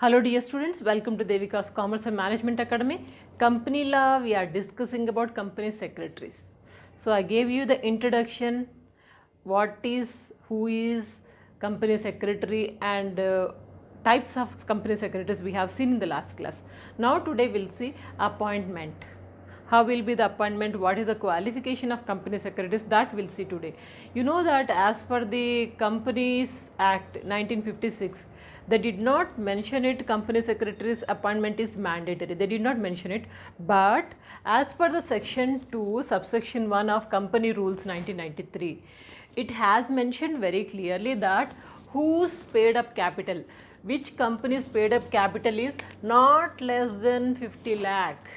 Hello dear students, welcome to Devika's Commerce and Management Academy. Company law, we are discussing about company secretaries. So I gave you the introduction, what is, who is company secretary and types of company secretaries we have seen in the last class. Now today we'll see appointment. How will be the appointment, what is the qualification of company secretaries, that we'll see today. You know that as per the Companies Act 1956, they did not mention it, company secretaries appointment is mandatory, they did not mention it, but as per the section 2 subsection 1 of Company Rules 1993, it has mentioned very clearly that whose paid up capital, which company's paid up capital is not less than 50 lakh.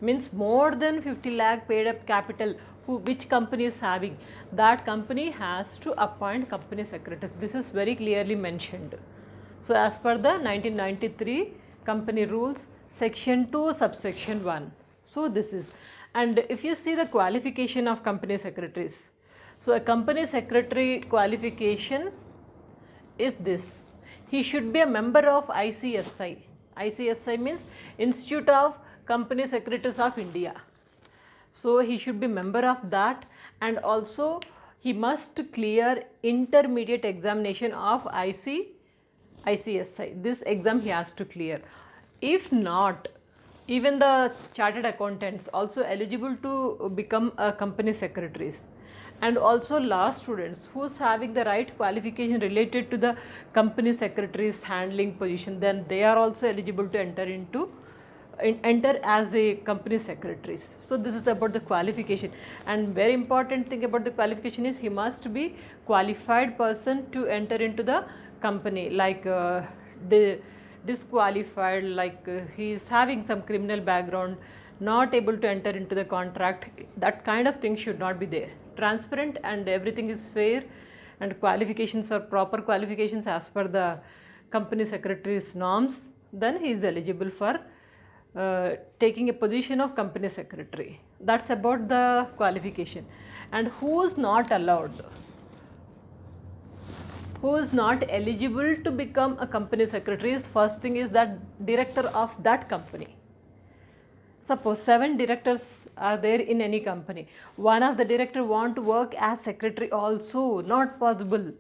Means more than 50 lakh paid up capital, which company is having, that company has to appoint company secretaries. This is very clearly mentioned. So as per the 1993 company rules section 2 subsection 1. So this is, and if you see the qualification of company secretaries, so a company secretary qualification is this: he should be a member of ICSI. ICSI means Institute of Company Secretaries of India. So he should be member of that, and also he must clear intermediate examination of ICSI. This exam he has to clear. If not, even the chartered accountants also eligible to become a company secretaries, and also law students who's having the right qualification related to the company secretaries handling position, then they are also eligible to enter as a company secretaries. So this is about the qualification, and very important thing about the qualification is he must be qualified person to enter into the company, like disqualified, like he is having some criminal background, not able to enter into the contract, that kind of thing should not be there. Transparent and everything is fair, and qualifications are proper qualifications as per the company secretary's norms, then he is eligible for taking a position of company secretary. That's about the qualification. And who is not allowed, who is not eligible to become a company secretary is, first thing is that director of that company. Suppose 7 directors are there in any company, one of the director want to work as secretary also, not possible.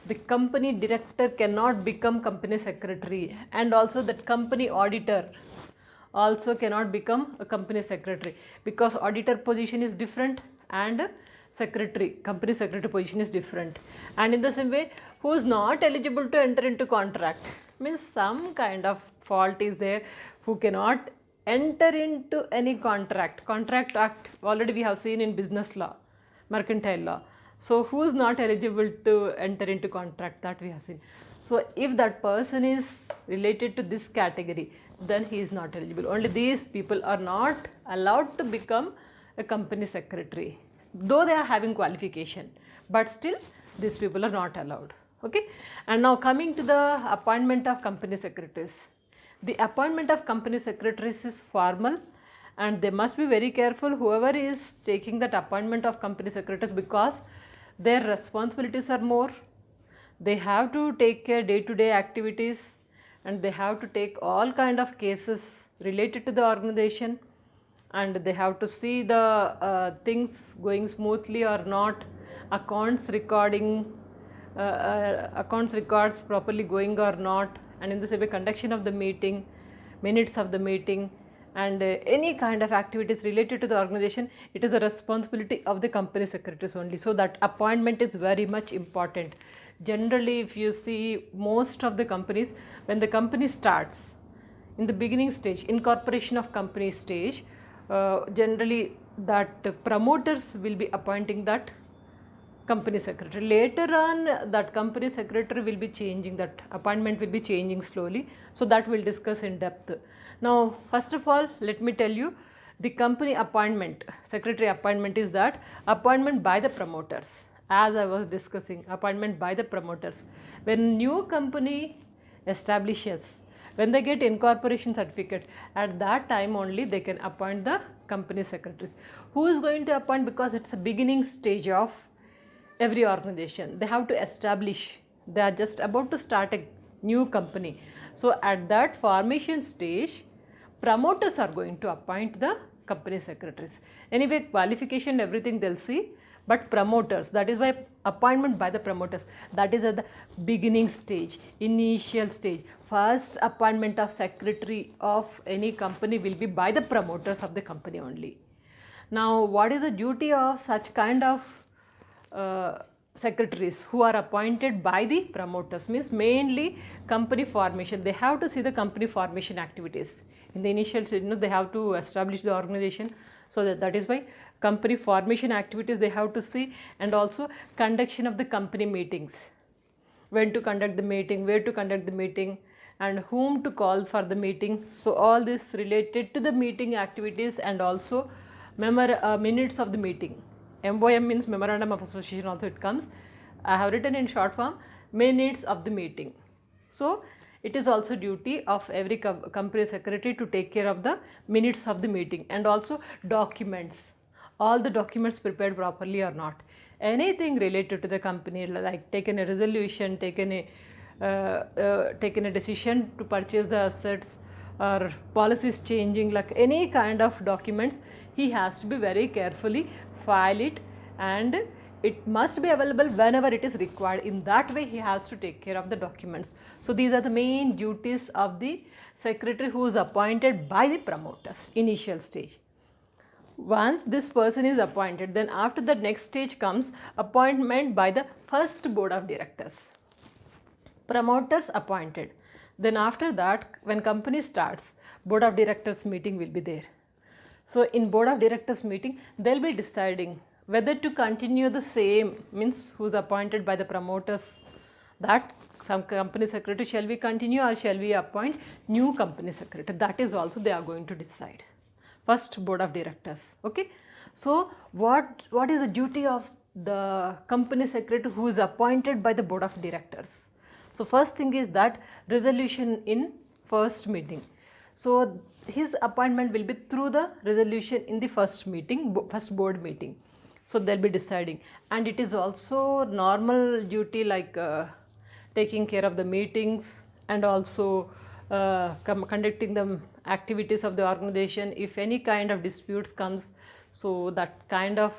The company director cannot become company secretary, and also that company auditor also cannot become a company secretary, because auditor position is different and company secretary position is different. And in the same way, who is not eligible to enter into contract, means some kind of fault is there, who cannot enter into any contract. Contract act already we have seen in business law, mercantile law. So who is not eligible to enter into contract, that we have seen. So if that person is related to this category, then he is not eligible. Only these people are not allowed to become a company secretary, though they are having qualification, but still these people are not allowed. Okay. And now coming to the appointment of company secretaries. The appointment of company secretaries is formal, and they must be very careful whoever is taking that appointment of company secretaries, because their responsibilities are more. They have to take care day-to-day activities, and they have to take all kind of cases related to the organization, and they have to see the things going smoothly or not, accounts records properly going or not, and in the same way conduction of the meeting, minutes of the meeting, and any kind of activities related to the organization, it is a responsibility of the company secretaries only. So that appointment is very much important. Generally, if you see most of the companies, when the company starts in the beginning stage, incorporation of company stage, generally that promoters will be appointing that company secretary. Later on, that company secretary will be changing, that appointment will be changing slowly. So that we'll discuss in depth. Now, first of all, let me tell you, the company appointment, secretary appointment is that appointment by the promoters. As I was discussing, appointment by the promoters. When new company establishes, when they get incorporation certificate, at that time only they can appoint the company secretaries. Who is going to appoint? Because it's a beginning stage of every organization. They have to establish, they are just about to start a new company. So at that formation stage, promoters are going to appoint the company secretaries. Anyway, qualification, everything they'll see, but promoters, that is why appointment by the promoters, that is at the beginning stage, initial stage. First appointment of secretary of any company will be by the promoters of the company only. Now, what is the duty of such kind of secretaries who are appointed by the promoters? Means mainly company formation. They have to see the company formation activities. In the initial stage, they have to establish the organization. So that is why company formation activities they have to see, and also conduction of the company meetings. When to conduct the meeting, where to conduct the meeting, and whom to call for the meeting. So all this related to the meeting activities, and also minutes of the meeting. MOM means Memorandum of Association also it comes. I have written in short form minutes of the meeting. So it is also duty of every company secretary to take care of the minutes of the meeting, and also documents. All the documents prepared properly or not. Anything related to the company, like taken a resolution, taken a decision to purchase the assets, or policies changing, like any kind of documents, he has to be very carefully file it, and it must be available whenever it is required. In that way he has to take care of the documents. So these are the main duties of the secretary who is appointed by the promoters, initial stage. Once this person is appointed, then after the next stage comes appointment by the first board of directors. Promoters appointed. Then after that, when company starts, board of directors meeting will be there. So in board of directors meeting, they'll be deciding whether to continue the same, means who's appointed by the promoters, that some company secretary shall we continue, or shall we appoint new company secretary. That is also they are going to decide. First board of directors. Okay. So what is the duty of the company secretary who is appointed by the board of directors? So first thing is that resolution in first meeting. So his appointment will be through the resolution in the first meeting, first board meeting. So they'll be deciding, and it is also normal duty like taking care of the meetings, and also conducting the activities of the organization. If any kind of disputes comes, so that kind of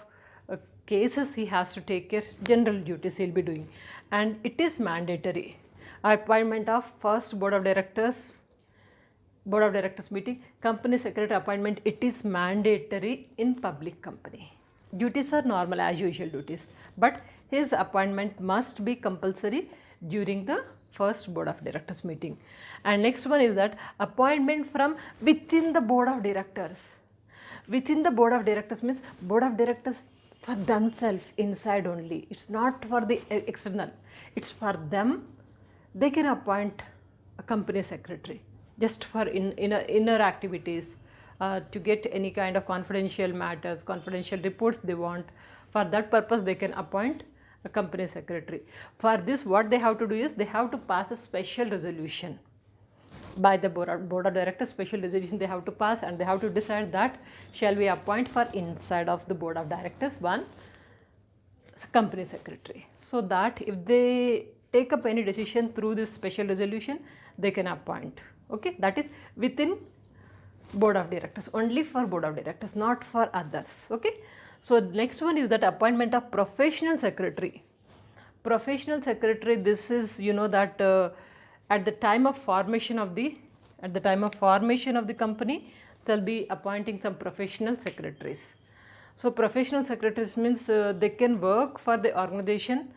cases he has to take care, general duties he will be doing. And it is mandatory. Appointment of first board of directors meeting, company secretary appointment, it is mandatory in public company. Duties are normal as usual duties, but his appointment must be compulsory during the first board of directors meeting. And next one is that appointment from within the board of directors. Within the board of directors means board of directors for themselves, inside only. It's not for the external. It's for them. They can appoint a company secretary just for inner activities, to get any kind of confidential matters, confidential reports they want. For that purpose they can appoint a company secretary. For this, what they have to do is they have to pass a special resolution by the board of directors. Special resolution they have to pass, and they have to decide that shall we appoint for inside of the board of directors one company secretary. So that if they take up any decision through this special resolution, they can appoint. Okay, that is within board of directors, only for board of directors, not for others. Okay. So next one is that appointment of professional secretary. Professional secretary, this is that at the time of formation of the company, they'll be appointing some professional secretaries. So professional secretaries means they can work for the organization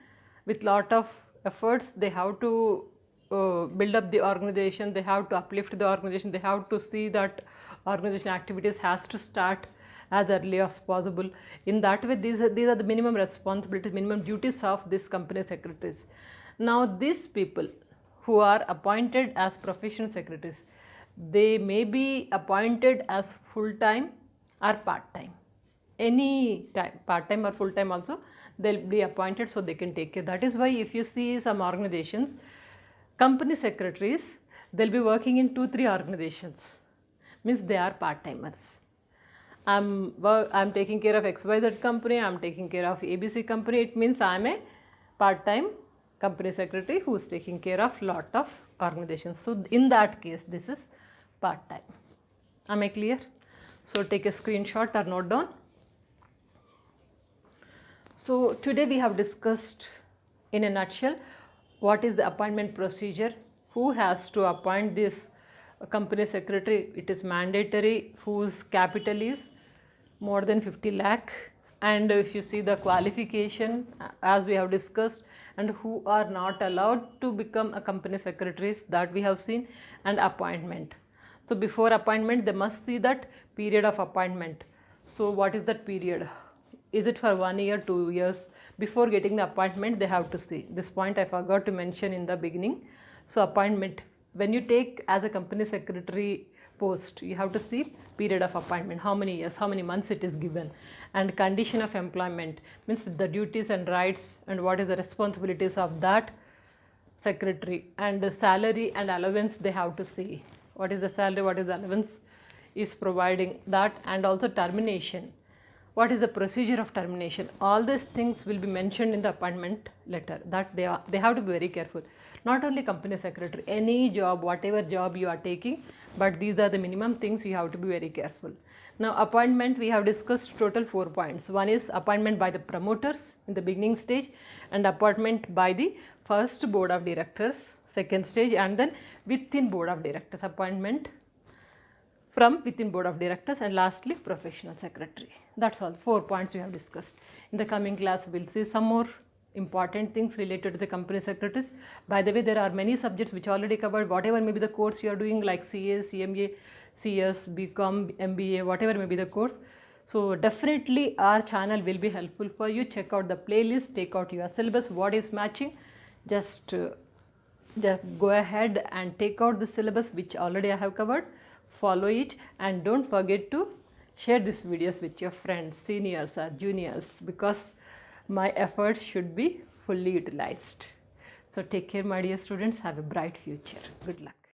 with lot of efforts. They have to build up the organization, they have to uplift the organization, they have to see that organization activities has to start as early as possible. In that way, these are the minimum responsibilities, minimum duties of this company secretaries. Now these people who are appointed as professional secretaries, they may be appointed as full-time or part-time. Any time, part-time or full-time also, they'll be appointed, so they can take care. That is why if you see some organizations, company secretaries, they'll be working in 2-3 organizations, means they are part-timers. I'm taking care of XYZ company, I'm taking care of ABC company, it means I'm a part-time company secretary who's taking care of lot of organizations. So in that case, this is part-time. Am I clear? So take a screenshot or note down. So today we have discussed in a nutshell what is the appointment procedure, who has to appoint this company secretary, it is mandatory, whose capital is more than 50 lakh, and if you see the qualification as we have discussed, and who are not allowed to become a company secretaries, that we have seen, and appointment. So before appointment they must see that period of appointment. So what is that period? Is it for 1 year, 2 years? Before getting the appointment they have to see. This point I forgot to mention in the beginning. So appointment, when you take as a company secretary post, you have to see period of appointment, how many years, how many months it is given, and condition of employment, means the duties and rights and what is the responsibilities of that secretary, and the salary and allowance they have to see. What is the salary, what is the allowance is providing that, and also termination. What is the procedure of termination? All these things will be mentioned in the appointment letter, that they have to be very careful. Not only company secretary, any job, whatever job you are taking, but these are the minimum things you have to be very careful. Now appointment, we have discussed total 4 points. One is appointment by the promoters in the beginning stage, and appointment by the first board of directors, second stage, and then within board of directors, appointment from within board of directors, and lastly professional secretary. That's all, 4 points we have discussed. In the coming class we'll see some more important things related to the company secretaries. By the way, there are many subjects which already covered, whatever may be the course you are doing, like CA, CMA, CS, BCom, MBA, whatever may be the course. So definitely our channel will be helpful for you. Check out the playlist, take out your syllabus, what is matching. Just go ahead and take out the syllabus which already I have covered, follow it, and don't forget to share these videos with your friends, seniors or juniors, because my efforts should be fully utilized. So take care my dear students, have a bright future. Good luck.